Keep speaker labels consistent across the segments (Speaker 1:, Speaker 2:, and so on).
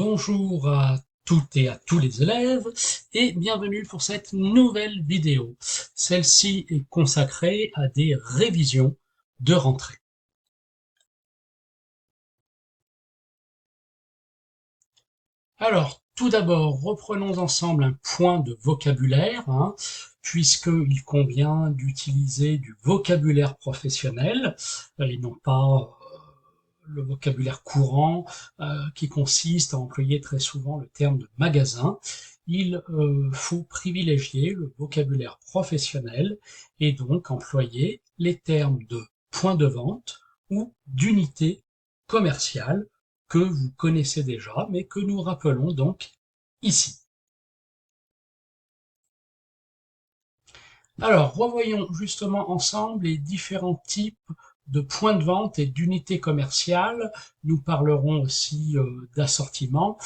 Speaker 1: Bonjour à toutes et à tous les élèves et bienvenue pour cette nouvelle vidéo. Celle-ci est consacrée à des révisions de rentrée. Alors, tout d'abord, reprenons ensemble un point de vocabulaire, puisqu'il convient d'utiliser du vocabulaire professionnel et non pas le vocabulaire courant qui consiste à employer très souvent le terme de magasin. Il faut privilégier le vocabulaire professionnel et donc employer les termes de point de vente ou d'unité commerciale que vous connaissez déjà, mais que nous rappelons donc ici. Alors, revoyons justement ensemble les différents types de points de vente et d'unités commerciales. Nous parlerons aussi d'assortiment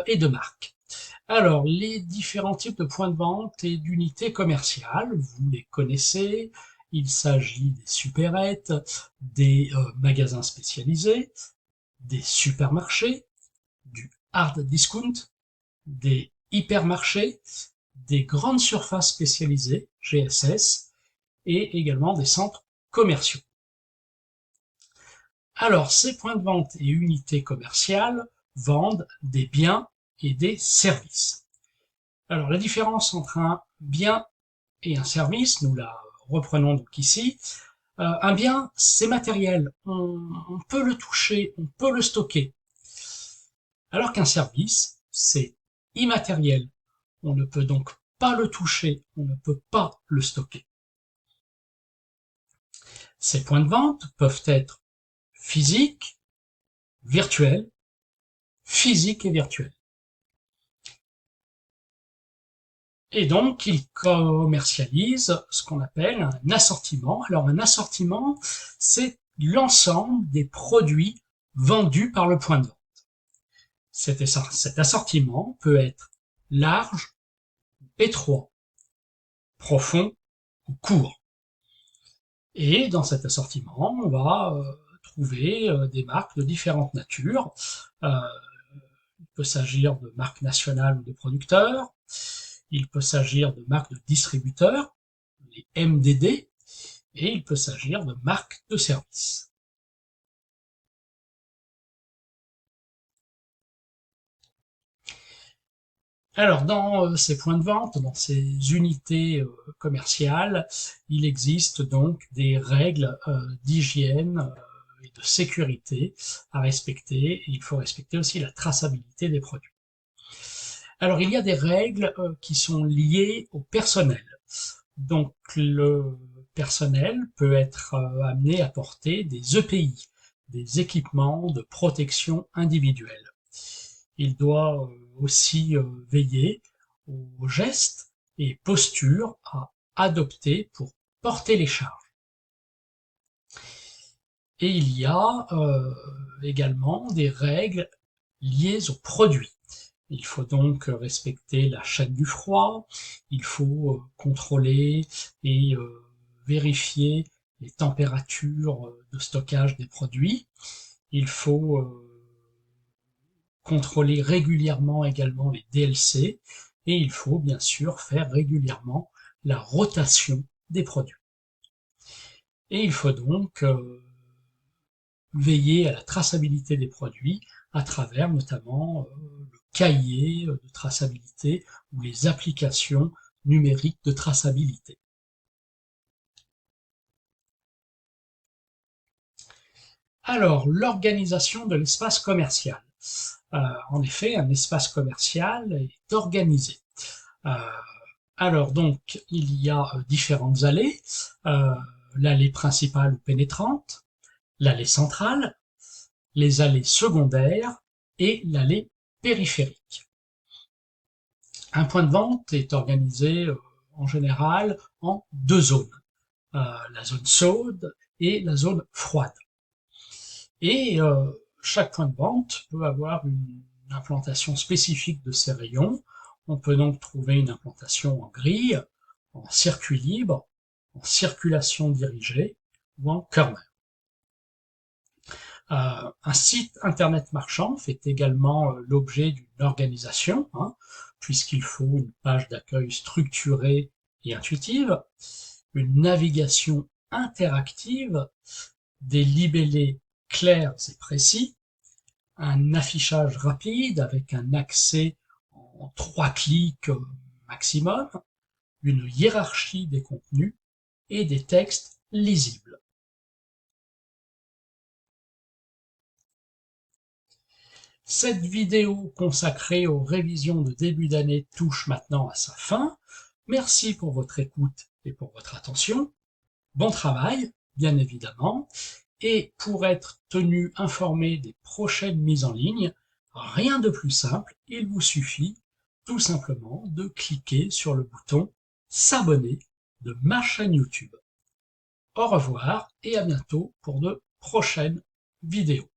Speaker 1: et de marque. Alors, les différents types de points de vente et d'unités commerciales, vous les connaissez. Il s'agit des supérettes, des magasins spécialisés, des supermarchés, du hard discount, des hypermarchés, des grandes surfaces spécialisées, GSS, et également des centres commerciaux. Alors, ces points de vente et unités commerciales vendent des biens et des services. Alors, la différence entre un bien et un service, nous la reprenons donc ici. Un bien, c'est matériel, on peut le toucher, on peut le stocker. Alors qu'un service, c'est immatériel, on ne peut donc pas le toucher, on ne peut pas le stocker. Ces points de vente peuvent être physiques, virtuels, physiques et virtuels. Et donc, ils commercialisent ce qu'on appelle un assortiment. Alors, un assortiment, c'est l'ensemble des produits vendus par le point de vente. Cet assortiment peut être large, étroit, profond ou court. Et dans cet assortiment, on va trouver des marques de différentes natures. Il peut s'agir de marques nationales ou de producteurs. Il peut s'agir de marques de distributeurs, les MDD, et il peut s'agir de marques de services. Alors, dans ces points de vente, dans ces unités commerciales, il existe donc des règles d'hygiène et de sécurité à respecter. Et il faut respecter aussi la traçabilité des produits. Alors, il y a des règles qui sont liées au personnel. Donc, le personnel peut être amené à porter des EPI, des équipements de protection individuelle. Il doit aussi veiller aux gestes et postures à adopter pour porter les charges. Et il y a également des règles liées aux produits. Il faut donc respecter la chaîne du froid, il faut contrôler et vérifier les températures de stockage des produits. Il faut contrôler régulièrement également les DLC et il faut bien sûr faire régulièrement la rotation des produits. Et il faut donc veiller à la traçabilité des produits à travers notamment le cahier de traçabilité ou les applications numériques de traçabilité. Alors, l'organisation de l'espace commercial. En effet, un espace commercial est organisé. Euh, alors donc, il y a différentes allées. L'allée principale ou pénétrante, l'allée centrale, les allées secondaires et l'allée périphérique. Un point de vente est organisé en général en deux zones, la zone chaude et la zone froide. Et chaque point de vente peut avoir une implantation spécifique de ses rayons. On peut donc trouver une implantation en grille, en circuit libre, en circulation dirigée ou en corner. Un site internet marchand fait également l'objet d'une organisation, hein, puisqu'il faut une page d'accueil structurée et intuitive, une navigation interactive, des libellés clairs et précis, un affichage rapide avec un accès en 3 clics maximum, une hiérarchie des contenus et des textes lisibles. Cette vidéo consacrée aux révisions de début d'année touche maintenant à sa fin. Merci pour votre écoute et pour votre attention. Bon travail, bien évidemment. Et pour être tenu informé des prochaines mises en ligne, rien de plus simple, il vous suffit tout simplement de cliquer sur le bouton s'abonner de ma chaîne YouTube. Au revoir et à bientôt pour de prochaines vidéos.